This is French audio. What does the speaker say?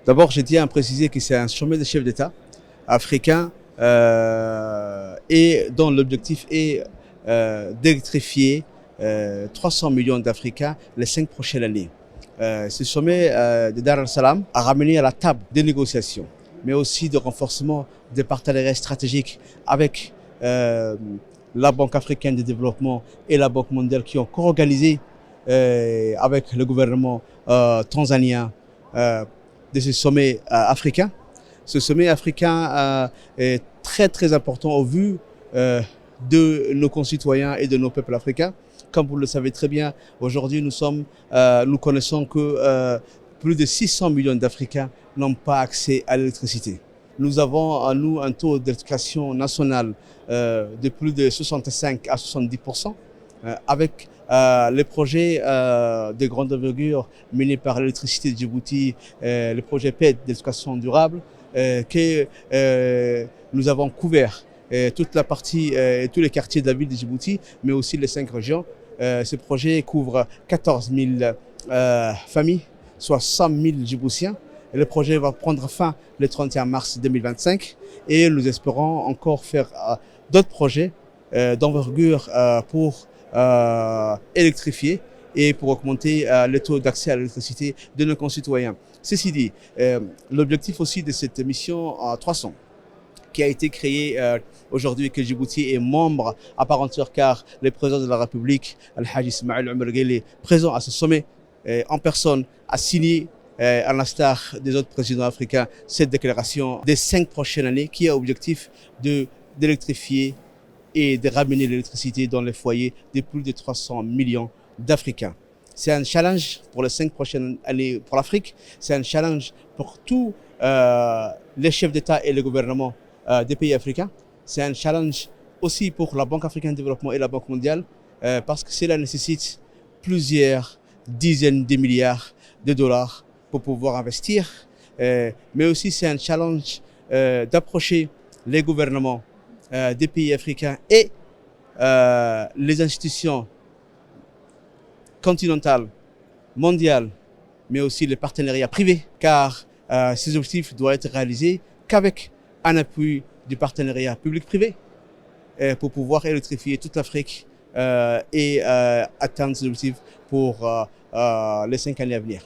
D'abord, je tiens à préciser que c'est un sommet des chefs d'État africains et dont l'objectif est d'électrifier 300 millions d'Africains les 5 prochaines années. Ce sommet de Dar es-Salaam a ramené à la table des négociations, mais aussi de renforcement des partenariats stratégiques avec la Banque africaine de développement et la Banque mondiale qui ont co-organisé avec le gouvernement tanzanien de ce sommet africain. Ce sommet africain est très important au vu de nos concitoyens et de nos peuples africains. Comme vous le savez très bien, aujourd'hui nous connaissons que plus de 600 millions d'Africains n'ont pas accès à l'électricité. Nous avons en nous un taux d'éducation nationale de plus de 65 à 70%, avec les projets de grande envergure menés par l'électricité de Djibouti, le projet PED d'éducation durable, que nous avons couvert toute la partie, tous les quartiers de la ville de Djibouti, mais aussi les 5 régions. Ce projet couvre 14 000 familles, soit 100 000 Djiboutiens. Et le projet va prendre fin le 31 mars 2025 et nous espérons encore faire d'autres projets d'envergure pour électrifier et pour augmenter le taux d'accès à l'électricité de nos concitoyens. Ceci dit, l'objectif aussi de cette mission 300 qui a été créée aujourd'hui, que Djibouti est membre à part entière car le président de la République, Al-Hajj Ismaël Omar Guelleh, présent à ce sommet en personne, a signé à l'instar des autres présidents africains, cette déclaration des 5 prochaines années qui a objectif d'électrifier et de ramener l'électricité dans les foyers de plus de 300 millions d'Africains. C'est un challenge pour les 5 prochaines années pour l'Afrique, c'est un challenge pour tous les chefs d'État et les gouvernements des pays africains, c'est un challenge aussi pour la Banque africaine de développement et la Banque mondiale parce que cela nécessite plusieurs dizaines de milliards de dollars pour pouvoir investir, mais aussi c'est un challenge d'approcher les gouvernements des pays africains et les institutions continentales, mondiales, mais aussi les partenariats privés, car ces objectifs doivent être réalisés qu'avec un appui du partenariat public-privé pour pouvoir électrifier toute l'Afrique et atteindre ces objectifs pour les 5 années à venir.